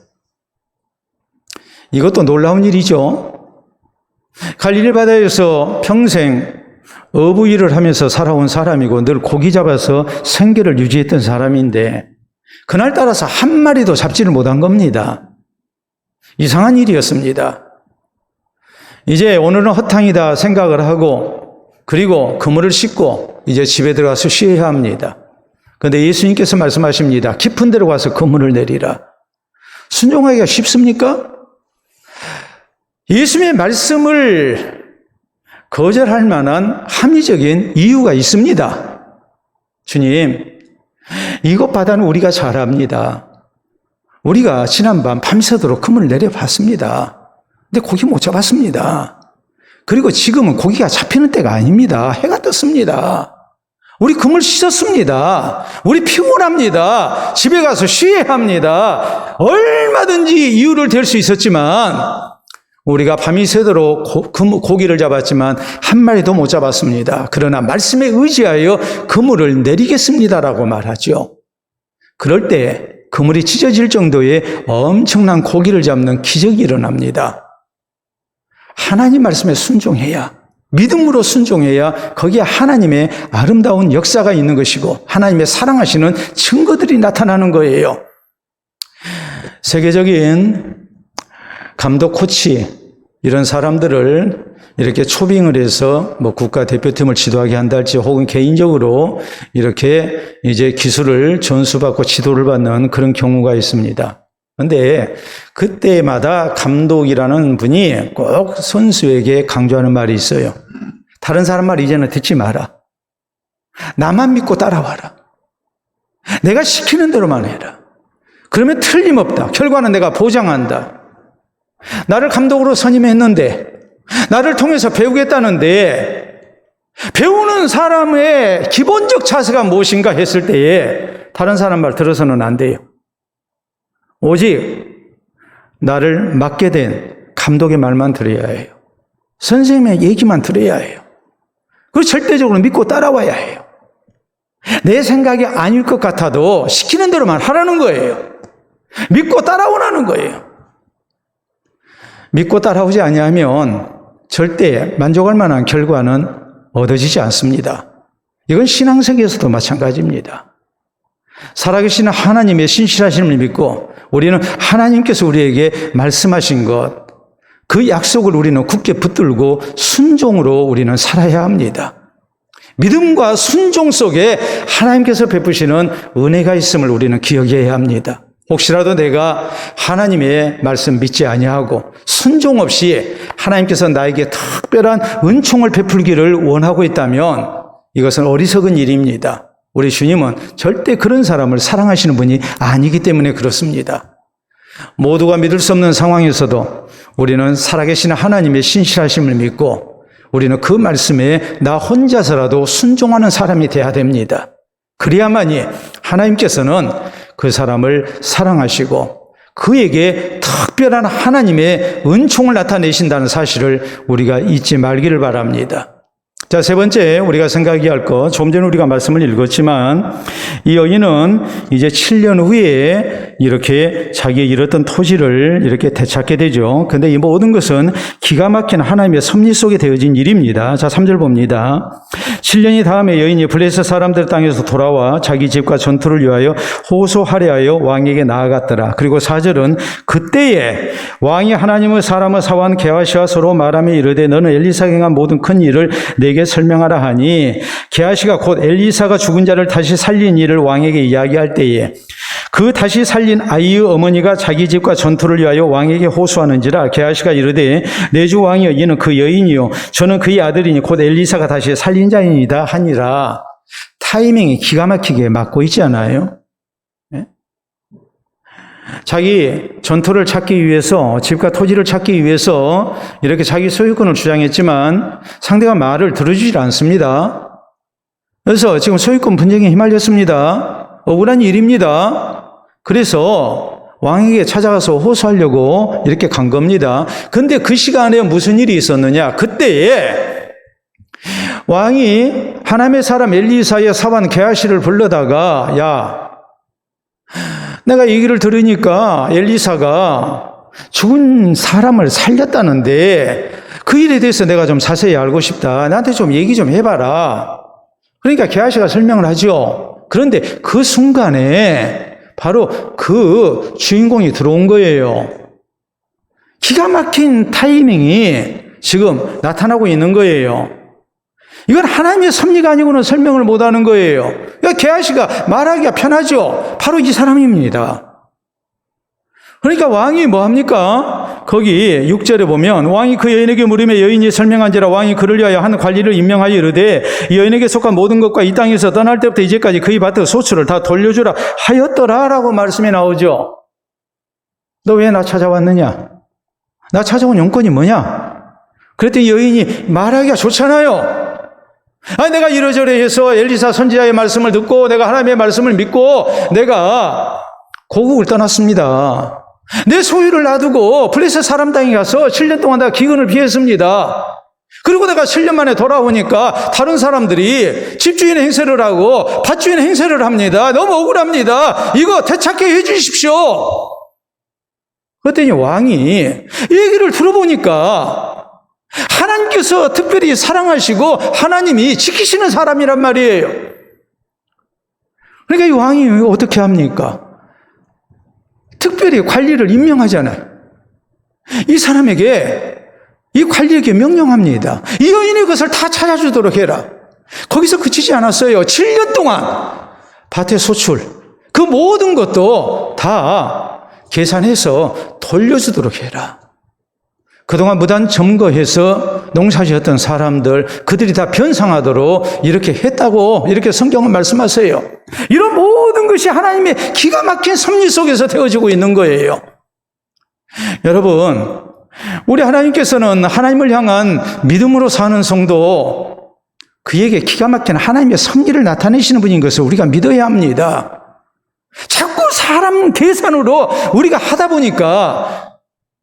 이것도 놀라운 일이죠. 갈릴리 바다에서 평생 어부 일을 하면서 살아온 사람이고 늘 고기 잡아서 생계를 유지했던 사람인데 그날따라서 한 마리도 잡지를 못한 겁니다. 이상한 일이었습니다. 이제 오늘은 허탕이다 생각을 하고 그리고 그물을 싣고 이제 집에 들어가서 쉬어야 합니다. 그런데 예수님께서 말씀하십니다. 깊은 데로 가서 그물을 내리라. 순종하기가 쉽습니까? 예수님의 말씀을 거절할 만한 합리적인 이유가 있습니다. 주님, 이곳 바다는 우리가 잘 압니다. 우리가 지난밤 밤새도록 그물을 내려봤습니다. 근데 고기 못 잡았습니다. 그리고 지금은 고기가 잡히는 때가 아닙니다. 해가 떴습니다. 우리 그물 씻었습니다. 우리 피곤합니다. 집에 가서 쉬어야 합니다. 얼마든지 이유를 댈 수 있었지만 우리가 밤이 새도록 고기를 잡았지만 한 마리도 못 잡았습니다. 그러나 말씀에 의지하여 그물을 내리겠습니다라고 말하죠. 그럴 때 그물이 찢어질 정도의 엄청난 고기를 잡는 기적이 일어납니다. 하나님 말씀에 순종해야, 믿음으로 순종해야 거기에 하나님의 아름다운 역사가 있는 것이고 하나님의 사랑하시는 증거들이 나타나는 거예요. 세계적인 감독, 코치 이런 사람들을 이렇게 초빙을 해서 뭐 국가 대표팀을 지도하게 한달지 혹은 개인적으로 이렇게 이제 기술을 전수받고 지도를 받는 그런 경우가 있습니다. 그런데 그때마다 감독이라는 분이 꼭 선수에게 강조하는 말이 있어요. 다른 사람 말 이제는 듣지 마라. 나만 믿고 따라와라. 내가 시키는 대로만 해라. 그러면 틀림없다. 결과는 내가 보장한다. 나를 감독으로 선임했는데 나를 통해서 배우겠다는데 배우는 사람의 기본적 자세가 무엇인가 했을 때에 다른 사람 말 들어서는 안 돼요. 오직 나를 맡게 된 감독의 말만 들어야 해요. 선생님의 얘기만 들어야 해요. 그리고 절대적으로 믿고 따라와야 해요. 내 생각이 아닐 것 같아도 시키는 대로만 하라는 거예요. 믿고 따라오라는 거예요. 믿고 따라오지 아니하면 절대 만족할 만한 결과는 얻어지지 않습니다. 이건 신앙세계에서도 마찬가지입니다. 살아계시는 하나님의 신실하심을 믿고 우리는 하나님께서 우리에게 말씀하신 것, 그 약속을 우리는 굳게 붙들고 순종으로 우리는 살아야 합니다. 믿음과 순종 속에 하나님께서 베푸시는 은혜가 있음을 우리는 기억해야 합니다. 혹시라도 내가 하나님의 말씀 믿지 아니하고 순종 없이 하나님께서 나에게 특별한 은총을 베풀기를 원하고 있다면 이것은 어리석은 일입니다. 우리 주님은 절대 그런 사람을 사랑하시는 분이 아니기 때문에 그렇습니다. 모두가 믿을 수 없는 상황에서도 우리는 살아계시는 하나님의 신실하심을 믿고 우리는 그 말씀에 나 혼자서라도 순종하는 사람이 돼야 됩니다. 그래야만이 하나님께서는 그 사람을 사랑하시고 그에게 특별한 하나님의 은총을 나타내신다는 사실을 우리가 잊지 말기를 바랍니다. 자, 세 번째 우리가 생각해야 할 것, 좀 전에 우리가 말씀을 읽었지만 이 여인은 이제 7년 후에 이렇게 자기의 잃었던 토지를 이렇게 되찾게 되죠. 근데 이 모든 것은 기가 막힌 하나님의 섭리 속에 되어진 일입니다. 자, 3절 봅니다. 7년이 다음에 여인이 블레셋 사람들 땅에서 돌아와 자기 집과 전투를 위하여 호소하려 하여 왕에게 나아갔더라. 그리고 4절은 그때에 왕이 하나님의 사람을 사모한 게하시와 서로 말하며 이르되 너는 엘리사가 행한 모든 큰 일을 내게 설명하라 하니 게하시가 곧 엘리사가 죽은 자를 다시 살린 일을 왕에게 이야기할 때에 그 다시 살린 아이의 어머니가 자기 집과 전투를 위하여 왕에게 호소하는지라. 게하시가 이르되 내 주 왕이여 이는 그 여인이요 저는 그의 아들이니 곧 엘리사가 다시 살린 자이니이다 하니라. 타이밍이 기가 막히게 맞고 있지 않아요? 네? 자기 전투를 찾기 위해서, 집과 토지를 찾기 위해서 이렇게 자기 소유권을 주장했지만 상대가 말을 들어주질 않습니다. 그래서 지금 소유권 분쟁에 휘말렸습니다. 억울한 일입니다. 그래서 왕에게 찾아가서 호소하려고 이렇게 간 겁니다. 근데 그 시간에 무슨 일이 있었느냐? 그때에 왕이 하나님의 사람 엘리사의 사환 게하시를 불러다가 야, 내가 얘기를 들으니까 엘리사가 죽은 사람을 살렸다는데 그 일에 대해서 내가 좀 자세히 알고 싶다. 나한테 좀 얘기 좀 해봐라. 그러니까 게하시가 설명을 하죠. 그런데 그 순간에 바로 그 주인공이 들어온 거예요. 기가 막힌 타이밍이 지금 나타나고 있는 거예요. 이건 하나님의 섭리가 아니고는 설명을 못하는 거예요. 그러니까 게하시가 말하기가 편하죠. 바로 이 사람입니다. 그러니까 왕이 뭐합니까? 거기 6절에 보면 왕이 그 여인에게 물으며 여인이 설명한지라 왕이 그를 위하여 한 관리를 임명하여 이르되 여인에게 속한 모든 것과 이 땅에서 떠날 때부터 이제까지 그의 밭의 소출을 다 돌려주라 하였더라 라고 말씀이 나오죠. 너 왜 나 찾아왔느냐? 나 찾아온 용건이 뭐냐? 그랬더니 여인이 말하기가 좋잖아요. 아니 내가 이러저러 해서 엘리사 선지자의 말씀을 듣고 내가 하나님의 말씀을 믿고 내가 고국을 떠났습니다. 내 소유를 놔두고 블레셋 사람 땅에 가서 7년 동안 내가 기근을 피했습니다. 그리고 내가 7년 만에 돌아오니까 다른 사람들이 집주인 행세를 하고 밭주인 행세를 합니다. 너무 억울합니다. 이거 되찾게 해 주십시오. 그랬더니 왕이 얘기를 들어보니까 하나님께서 특별히 사랑하시고 하나님이 지키시는 사람이란 말이에요. 그러니까 이 왕이 어떻게 합니까? 특별히 관리를 임명하잖아요. 이 사람에게, 이 관리에게 명령합니다. 이 여인이 그것을 다 찾아주도록 해라. 거기서 그치지 않았어요. 7년 동안 밭의 소출, 그 모든 것도 다 계산해서 돌려주도록 해라. 그동안 무단 점거해서 농사지었던 사람들, 그들이 다 변상하도록 이렇게 했다고 이렇게 성경은 말씀하세요. 이런 모든 것이 하나님의 기가 막힌 섭리 속에서 되어지고 있는 거예요. 여러분, 우리 하나님께서는 하나님을 향한 믿음으로 사는 성도, 그에게 기가 막힌 하나님의 섭리를 나타내시는 분인 것을 우리가 믿어야 합니다. 자꾸 사람 계산으로 우리가 하다 보니까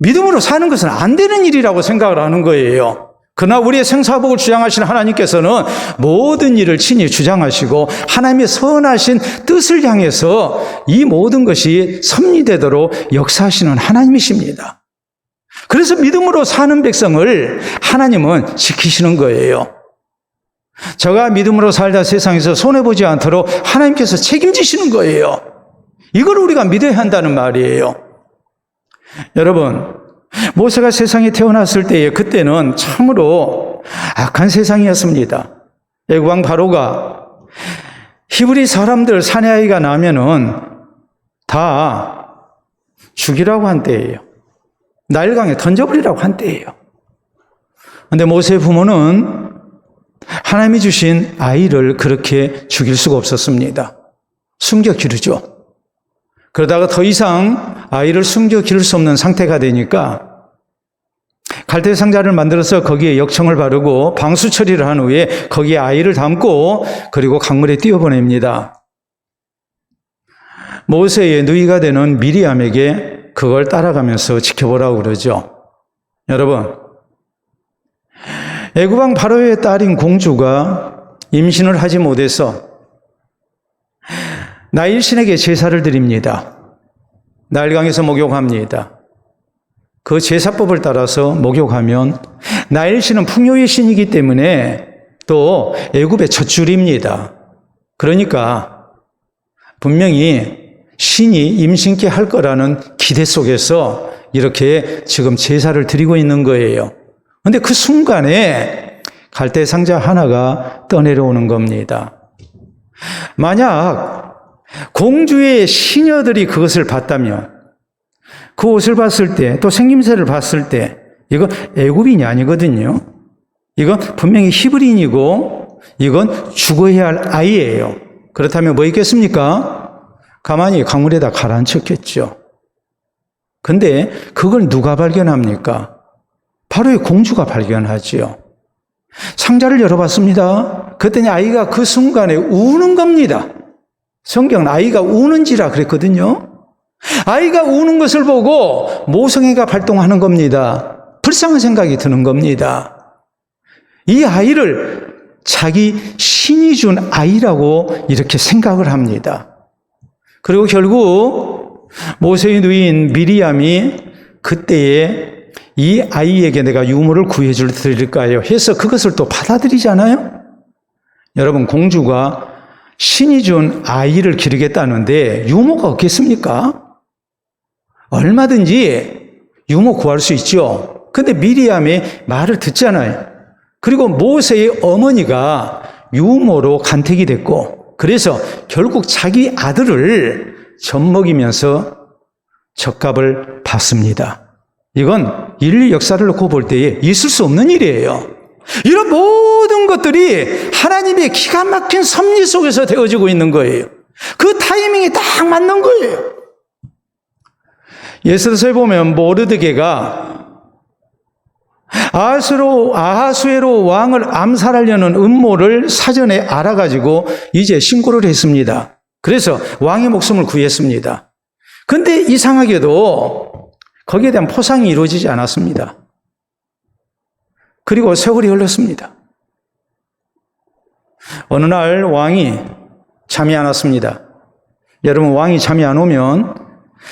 믿음으로 사는 것은 안 되는 일이라고 생각을 하는 거예요. 그러나 우리의 생사복을 주장하시는 하나님께서는 모든 일을 친히 주장하시고 하나님의 선하신 뜻을 향해서 이 모든 것이 섭리되도록 역사하시는 하나님이십니다. 그래서 믿음으로 사는 백성을 하나님은 지키시는 거예요. 저가 믿음으로 살다 세상에서 손해보지 않도록 하나님께서 책임지시는 거예요. 이걸 우리가 믿어야 한다는 말이에요. 여러분, 모세가 세상에 태어났을 때에 그때는 참으로 악한 세상이었습니다. 애국왕 바로가 히브리 사람들 사내아이가 나면은 다 죽이라고 한 때예요. 나일강에 던져버리라고 한 때예요. 그런데 모세의 부모는 하나님이 주신 아이를 그렇게 죽일 수가 없었습니다. 숨겨 기르죠. 그러다가 더 이상 아이를 숨겨 기를 수 없는 상태가 되니까 갈대 상자를 만들어서 거기에 역청을 바르고 방수 처리를 한 후에 거기에 아이를 담고 그리고 강물에 띄워보냅니다. 모세의 누이가 되는 미리암에게 그걸 따라가면서 지켜보라고 그러죠. 여러분, 애굽왕 바로의 딸인 공주가 임신을 하지 못해서 나일신에게 제사를 드립니다. 나일강에서 목욕합니다. 그 제사법을 따라서 목욕하면 나일신은 풍요의 신이기 때문에 또 애굽의 젖줄입니다. 그러니까 분명히 신이 임신케 할 거라는 기대 속에서 이렇게 지금 제사를 드리고 있는 거예요. 그런데 그 순간에 갈대 상자 하나가 떠내려오는 겁니다. 만약 공주의 시녀들이 그것을 봤다면, 그 옷을 봤을 때, 또 생김새를 봤을 때, 이건 애굽인이 아니거든요. 이건 분명히 히브리인이고, 이건 죽어야 할 아이예요. 그렇다면 뭐 있겠습니까? 가만히 강물에다 가라앉혔겠죠. 근데 그걸 누가 발견합니까? 바로 이 공주가 발견하지요. 상자를 열어봤습니다. 그랬더니 아이가 그 순간에 우는 겁니다. 성경은 아이가 우는지라 그랬거든요. 아이가 우는 것을 보고 모성애가 발동하는 겁니다. 불쌍한 생각이 드는 겁니다. 이 아이를 자기 신이 준 아이라고 이렇게 생각을 합니다. 그리고 결국 모세의 누이인 미리암이 그때에 이 아이에게 내가 유모를 구해줄 드릴까요? 해서 그것을 또 받아들이잖아요. 여러분, 공주가 신이 준 아이를 기르겠다는데 유모가 없겠습니까? 얼마든지 유모 구할 수 있죠. 근데 미리암의 말을 듣잖아요. 그리고 모세의 어머니가 유모로 간택이 됐고, 그래서 결국 자기 아들을 젖먹이면서 젖값을 받습니다. 이건 인류 역사를 놓고 볼 때에 있을 수 없는 일이에요. 이런 모든 것들이 하나님의 기가 막힌 섭리 속에서 되어지고 있는 거예요. 그 타이밍이 딱 맞는 거예요. 예수서에 보면 모르드게가 아하수에로 왕을 암살하려는 음모를 사전에 알아가지고 이제 신고를 했습니다. 그래서 왕의 목숨을 구했습니다. 근데 이상하게도 거기에 대한 포상이 이루어지지 않았습니다. 그리고 세월이 흘렀습니다. 어느 날 왕이 잠이 안 왔습니다. 여러분, 왕이 잠이 안 오면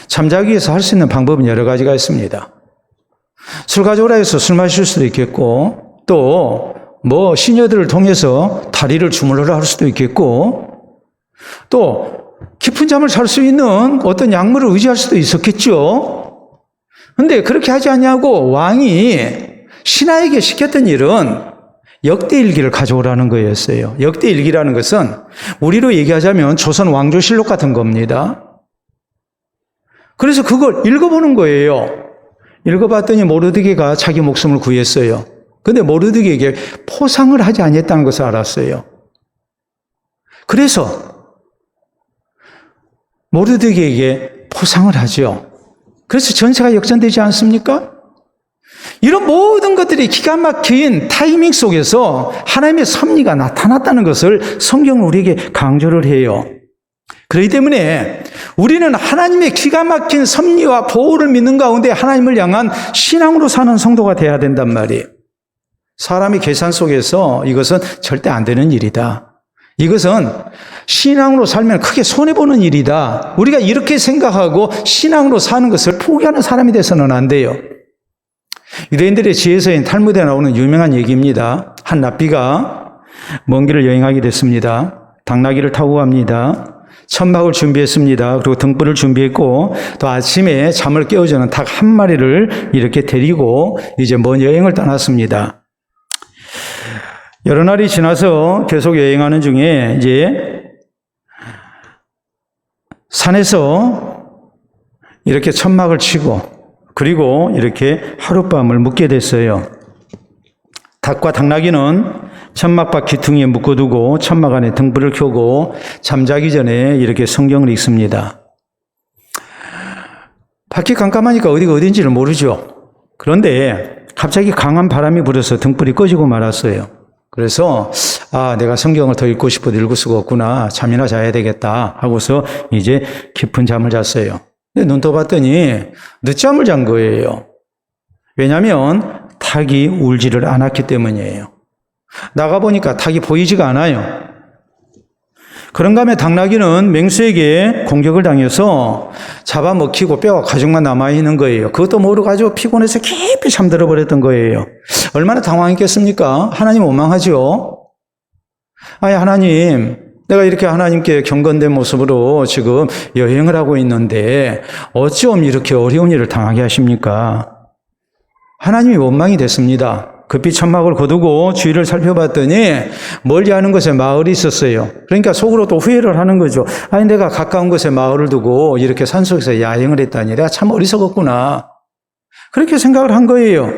잠자기 위해서 할 수 있는 방법은 여러 가지가 있습니다. 술 가져오라 해서 술 마실 수도 있겠고, 또 뭐 시녀들을 통해서 다리를 주물러라 할 수도 있겠고, 또 깊은 잠을 잘 수 있는 어떤 약물을 의지할 수도 있었겠죠. 근데 그렇게 하지 않냐고 왕이 신하에게 시켰던 일은 역대일기를 가져오라는 거였어요. 역대일기라는 것은 우리로 얘기하자면 조선 왕조실록 같은 겁니다. 그래서 그걸 읽어보는 거예요. 읽어봤더니 모르드게가 자기 목숨을 구했어요. 근데 모르드게에게 포상을 하지 않았다는 것을 알았어요. 그래서 모르드게에게 포상을 하죠. 그래서 전세가 역전되지 않습니까? 이런 모든 것들이 기가 막힌 타이밍 속에서 하나님의 섭리가 나타났다는 것을 성경은 우리에게 강조를 해요. 그렇기 때문에 우리는 하나님의 기가 막힌 섭리와 보호를 믿는 가운데 하나님을 향한 신앙으로 사는 성도가 돼야 된단 말이에요. 사람의 계산 속에서 이것은 절대 안 되는 일이다. 이것은 신앙으로 살면 크게 손해보는 일이다. 우리가 이렇게 생각하고 신앙으로 사는 것을 포기하는 사람이 돼서는 안 돼요. 유대인들의 지혜서인 탈무드에 나오는 유명한 얘기입니다. 한 랍비가 먼 길을 여행하게 됐습니다. 당나귀를 타고 갑니다. 천막을 준비했습니다. 그리고 등불을 준비했고, 또 아침에 잠을 깨워주는 닭 한 마리를 이렇게 데리고 이제 먼 여행을 떠났습니다. 여러 날이 지나서 계속 여행하는 중에 이제 산에서 이렇게 천막을 치고, 그리고 이렇게 하룻밤을 묵게 됐어요. 닭과 당나귀는 천막 밖 귀퉁이에 묶어두고 천막 안에 등불을 켜고 잠자기 전에 이렇게 성경을 읽습니다. 밖이 깜깜하니까 어디가 어딘지를 모르죠. 그런데 갑자기 강한 바람이 불어서 등불이 꺼지고 말았어요. 그래서 내가 성경을 더 읽고 싶어도 읽을 수가 없구나. 잠이나 자야 되겠다 하고서 이제 깊은 잠을 잤어요. 근데 눈 떠봤더니 늦잠을 잔 거예요. 왜냐하면 닭이 울지를 않았기 때문이에요. 나가보니까 닭이 보이지가 않아요. 그런가 하면 당나귀는 맹수에게 공격을 당해서 잡아먹히고 뼈가 가죽만 남아있는 거예요. 그것도 모르가지고 피곤해서 깊이 잠들어 버렸던 거예요. 얼마나 당황했겠습니까? 하나님 원망하죠. 아니, 하나님, 내가 이렇게 하나님께 경건된 모습으로 지금 여행을 하고 있는데 어쩜 이렇게 어려운 일을 당하게 하십니까? 하나님이 원망이 됐습니다. 급히 천막을 거두고 주위를 살펴봤더니 멀리 하는 곳에 마을이 있었어요. 그러니까 속으로 또 후회를 하는 거죠. 아니, 내가 가까운 곳에 마을을 두고 이렇게 산속에서 야행을 했다니 내가 참 어리석었구나. 그렇게 생각을 한 거예요.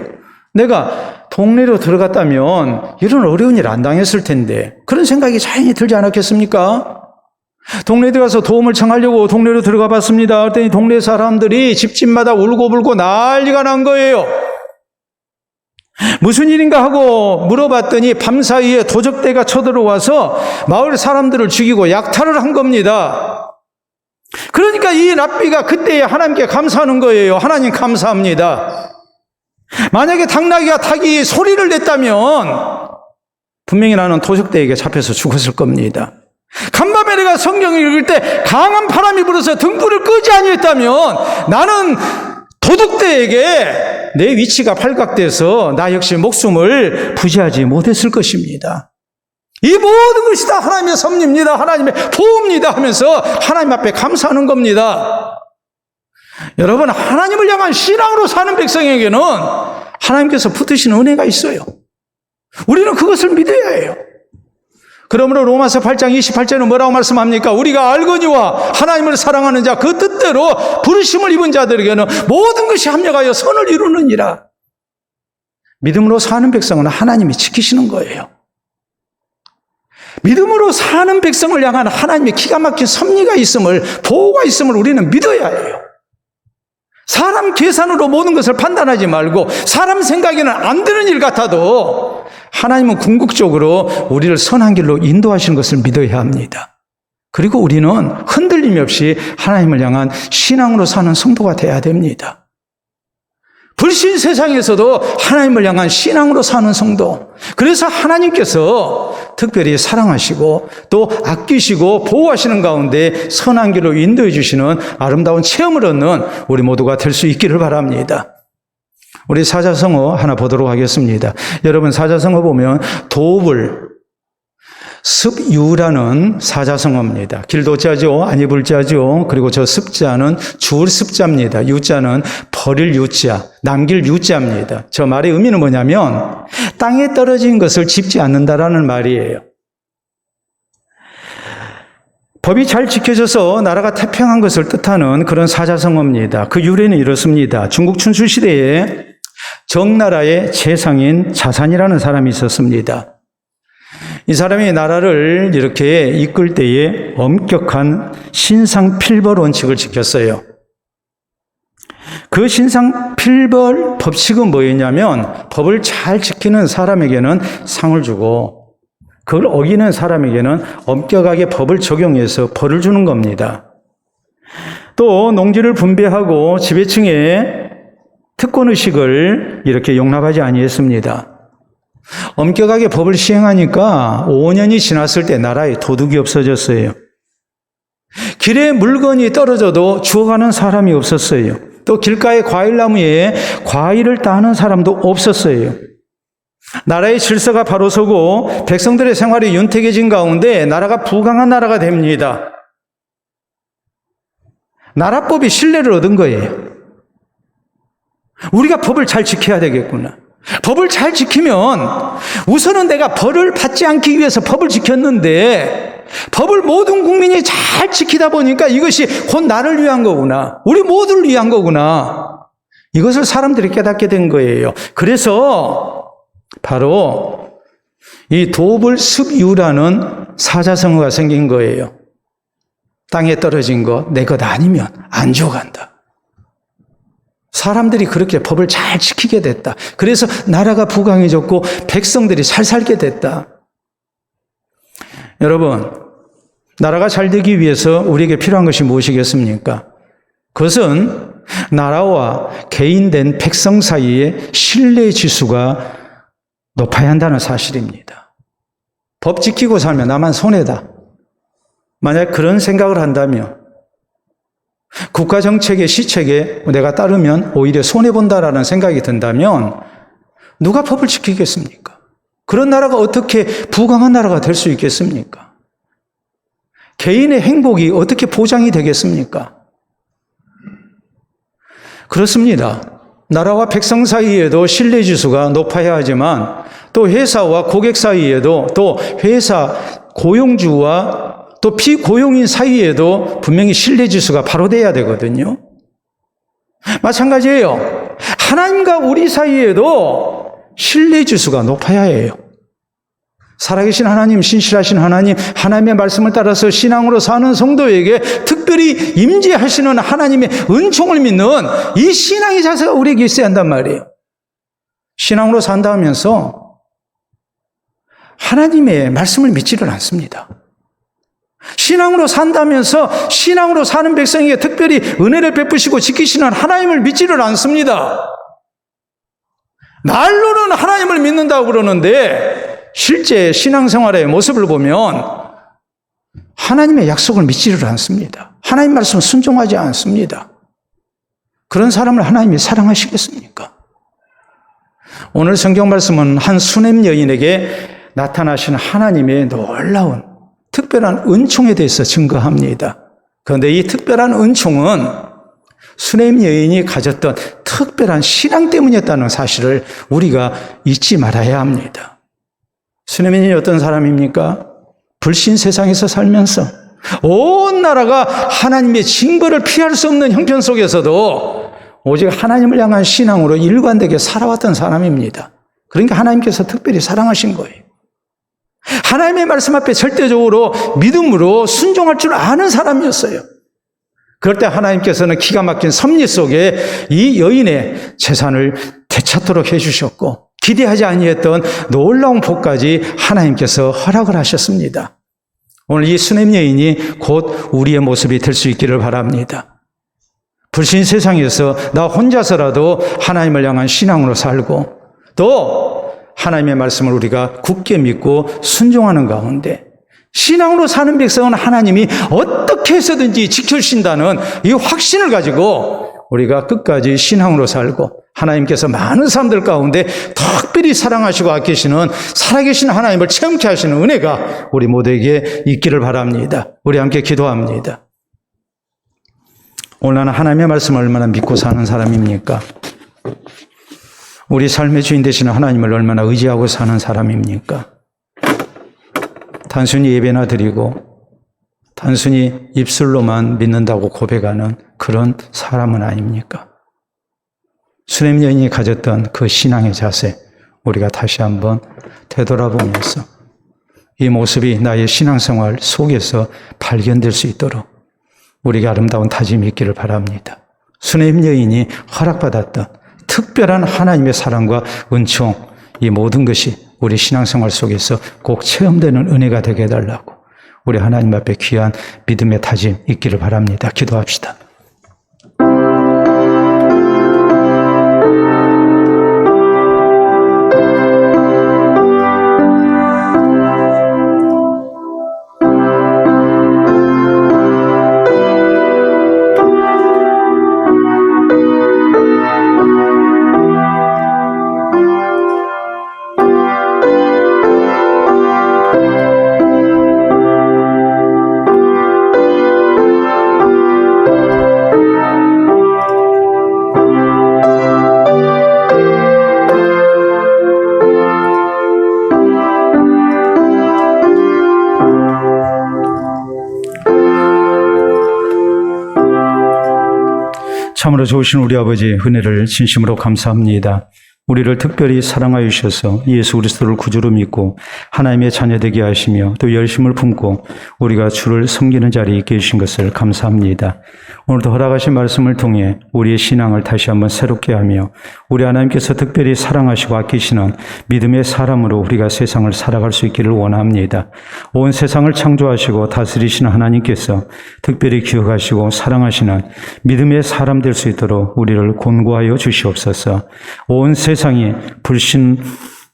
내가 동네로 들어갔다면 이런 어려운 일 안 당했을 텐데 그런 생각이 자연히 들지 않았겠습니까? 동네에 들어가서 도움을 청하려고 동네로 들어가 봤습니다. 그랬더니 동네 사람들이 집집마다 울고불고 난리가 난 거예요. 무슨 일인가 하고 물어봤더니 밤사이에 도적대가 쳐들어와서 마을 사람들을 죽이고 약탈을 한 겁니다. 그러니까 이 랍비가 그때에 하나님께 감사하는 거예요. 하나님 감사합니다. 만약에 당나귀가 닭이 소리를 냈다면 분명히 나는 도적대에게 잡혀서 죽었을 겁니다. 간밤에 내가 성경을 읽을 때 강한 바람이 불어서 등불을 끄지 아니했다면 나는 도둑대에게 내 위치가 발각돼서 나 역시 목숨을 부지하지 못했을 것입니다. 이 모든 것이 다 하나님의 섭리입니다. 하나님의 도움입니다 하면서 하나님 앞에 감사하는 겁니다. 여러분, 하나님을 향한 신앙으로 사는 백성에게는 하나님께서 붙으신 은혜가 있어요. 우리는 그것을 믿어야 해요. 그러므로 로마서 8장 28절은 뭐라고 말씀합니까? 우리가 알거니와 하나님을 사랑하는 자 그 뜻대로 부르심을 입은 자들에게는 모든 것이 합력하여 선을 이루느니라. 믿음으로 사는 백성은 하나님이 지키시는 거예요. 믿음으로 사는 백성을 향한 하나님의 기가 막힌 섭리가 있음을, 보호가 있음을 우리는 믿어야 해요. 사람 계산으로 모든 것을 판단하지 말고 사람 생각에는 안 되는 일 같아도 하나님은 궁극적으로 우리를 선한 길로 인도하시는 것을 믿어야 합니다. 그리고 우리는 흔들림 없이 하나님을 향한 신앙으로 사는 성도가 돼야 됩니다. 불신 세상에서도 하나님을 향한 신앙으로 사는 성도. 그래서 하나님께서 특별히 사랑하시고 또 아끼시고 보호하시는 가운데 선한 길로 인도해 주시는 아름다운 체험을 얻는 우리 모두가 될 수 있기를 바랍니다. 우리 사자성어 하나 보도록 하겠습니다. 여러분, 사자성어 보면 도불, 습유라는 사자성어입니다. 길도자죠. 안이불자죠. 그리고 저 습자는 주울 습자입니다. 유자는 버릴 유자, 남길 유자입니다. 저 말의 의미는 뭐냐면 땅에 떨어진 것을 짚지 않는다라는 말이에요. 법이 잘 지켜져서 나라가 태평한 것을 뜻하는 그런 사자성어입니다. 그 유래는 이렇습니다. 중국 춘추 시대에 정나라의 재상인 자산이라는 사람이 있었습니다. 이 사람이 나라를 이렇게 이끌 때에 엄격한 신상필벌 원칙을 지켰어요. 그 신상필벌 법칙은 뭐였냐면 법을 잘 지키는 사람에게는 상을 주고 그걸 어기는 사람에게는 엄격하게 법을 적용해서 벌을 주는 겁니다. 또 농지를 분배하고 지배층에 특권의식을 이렇게 용납하지 아니했습니다. 엄격하게 법을 시행하니까 5년이 지났을 때 나라에 도둑이 없어졌어요. 길에 물건이 떨어져도 주워가는 사람이 없었어요. 또 길가의 과일나무에 과일을 따는 사람도 없었어요. 나라의 질서가 바로 서고 백성들의 생활이 윤택해진 가운데 나라가 부강한 나라가 됩니다. 나라법이 신뢰를 얻은 거예요. 우리가 법을 잘 지켜야 되겠구나. 법을 잘 지키면 우선은 내가 벌을 받지 않기 위해서 법을 지켰는데 법을 모든 국민이 잘 지키다 보니까 이것이 곧 나를 위한 거구나. 우리 모두를 위한 거구나. 이것을 사람들이 깨닫게 된 거예요. 그래서 바로 이 도불습유라는 사자성어가 생긴 거예요. 땅에 떨어진 거 내 것 아니면 안 줘간다. 사람들이 그렇게 법을 잘 지키게 됐다. 그래서 나라가 부강해졌고 백성들이 잘 살게 됐다. 여러분, 나라가 잘 되기 위해서 우리에게 필요한 것이 무엇이겠습니까? 그것은 나라와 개인된 백성 사이의 신뢰 지수가 높아야 한다는 사실입니다. 법 지키고 살면 나만 손해다. 만약 그런 생각을 한다면 국가 정책의 시책에 내가 따르면 오히려 손해본다라는 생각이 든다면 누가 법을 지키겠습니까? 그런 나라가 어떻게 부강한 나라가 될 수 있겠습니까? 개인의 행복이 어떻게 보장이 되겠습니까? 그렇습니다. 나라와 백성 사이에도 신뢰지수가 높아야 하지만 또 회사와 고객 사이에도 또 회사 고용주와 또 비고용인 사이에도 분명히 신뢰지수가 바로 돼야 되거든요. 마찬가지예요. 하나님과 우리 사이에도 신뢰지수가 높아야 해요. 살아계신 하나님, 신실하신 하나님, 하나님의 말씀을 따라서 신앙으로 사는 성도에게 특별히 임재하시는 하나님의 은총을 믿는 이 신앙의 자세가 우리에게 있어야 한단 말이에요. 신앙으로 산다 하면서 하나님의 말씀을 믿지를 않습니다. 신앙으로 산다면서 신앙으로 사는 백성에게 특별히 은혜를 베푸시고 지키시는 하나님을 믿지를 않습니다. 말로는 하나님을 믿는다고 그러는데 실제 신앙생활의 모습을 보면 하나님의 약속을 믿지를 않습니다. 하나님 말씀을 순종하지 않습니다. 그런 사람을 하나님이 사랑하시겠습니까? 오늘 성경 말씀은 한 수냄 여인에게 나타나신 하나님의 놀라운 특별한 은총에 대해서 증거합니다. 그런데 이 특별한 은총은 수냄 여인이 가졌던 특별한 신앙 때문이었다는 사실을 우리가 잊지 말아야 합니다. 수냄 여인이 어떤 사람입니까? 불신 세상에서 살면서 온 나라가 하나님의 징벌을 피할 수 없는 형편 속에서도 오직 하나님을 향한 신앙으로 일관되게 살아왔던 사람입니다. 그러니까 하나님께서 특별히 사랑하신 거예요. 하나님의 말씀 앞에 절대적으로 믿음으로 순종할 줄 아는 사람이었어요. 그럴 때 하나님께서는 기가 막힌 섭리 속에 이 여인의 재산을 되찾도록 해주셨고 기대하지 아니했던 놀라운 복까지 하나님께서 허락을 하셨습니다. 오늘 이 수냄 여인이 곧 우리의 모습이 될 수 있기를 바랍니다. 불신 세상에서 나 혼자서라도 하나님을 향한 신앙으로 살고 또 하나님의 말씀을 우리가 굳게 믿고 순종하는 가운데 신앙으로 사는 백성은 하나님이 어떻게 해서든지 지켜주신다는 이 확신을 가지고 우리가 끝까지 신앙으로 살고 하나님께서 많은 사람들 가운데 특별히 사랑하시고 아끼시는 살아계신 하나님을 체험케 하시는 은혜가 우리 모두에게 있기를 바랍니다. 우리 함께 기도합니다. 오늘 나는 하나님의 말씀을 얼마나 믿고 사는 사람입니까? 우리 삶의 주인 되시는 하나님을 얼마나 의지하고 사는 사람입니까? 단순히 예배나 드리고 단순히 입술로만 믿는다고 고백하는 그런 사람은 아닙니까? 수냄 여인이 가졌던 그 신앙의 자세 우리가 다시 한번 되돌아보면서 이 모습이 나의 신앙생활 속에서 발견될 수 있도록 우리가 아름다운 다짐이 있기를 바랍니다. 수냄 여인이 허락받았던 특별한 하나님의 사랑과 은총, 이 모든 것이 우리 신앙생활 속에서 꼭 체험되는 은혜가 되게 해달라고 우리 하나님 앞에 귀한 믿음의 다짐 있기를 바랍니다. 기도합시다. 참으로 좋으신 우리 아버지 은혜를 진심으로 감사합니다. 우리를 특별히 사랑하여 주셔서 예수 그리스도를 구주로 믿고 하나님의 자녀되게 하시며 또 열심을 품고 우리가 주를 섬기는 자리에 있게 해주신 것을 감사합니다. 오늘도 허락하신 말씀을 통해 우리의 신앙을 다시 한번 새롭게 하며 우리 하나님께서 특별히 사랑하시고 아끼시는 믿음의 사람으로 우리가 세상을 살아갈 수 있기를 원합니다. 온 세상을 창조하시고 다스리시는 하나님께서 특별히 기억하시고 사랑하시는 믿음의 사람 될 수 있도록 우리를 권고하여 주시옵소서. 온 세상이 불신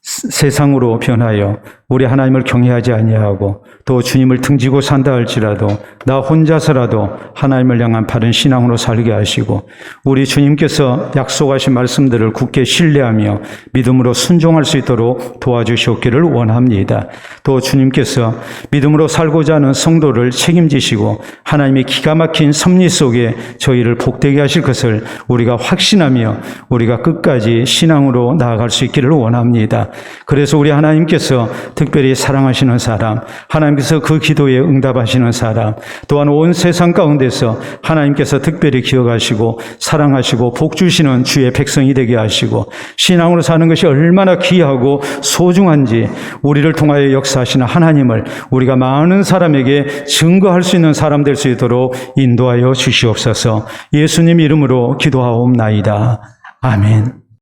세상으로 변하여 우리 하나님을 경외하지 아니하고 또 주님을 등지고 산다 할지라도 나 혼자서라도 하나님을 향한 바른 신앙으로 살게 하시고 우리 주님께서 약속하신 말씀들을 굳게 신뢰하며 믿음으로 순종할 수 있도록 도와주시옵기를 원합니다. 또 주님께서 믿음으로 살고자 하는 성도를 책임지시고 하나님의 기가 막힌 섭리 속에 저희를 복되게 하실 것을 우리가 확신하며 우리가 끝까지 신앙으로 나아갈 수 있기를 원합니다. 그래서 우리 하나님께서 특별히 사랑하시는 사람, 하나님께서 그 기도에 응답하시는 사람, 또한 온 세상 가운데서 하나님께서 특별히 기억하시고 사랑하시고 복 주시는 주의 백성이 되게 하시고 신앙으로 사는 것이 얼마나 귀하고 소중한지 우리를 통하여 역사하시는 하나님을 우리가 많은 사람에게 증거할 수 있는 사람 될 수 있도록 인도하여 주시옵소서. 예수님 이름으로 기도하옵나이다. 아멘.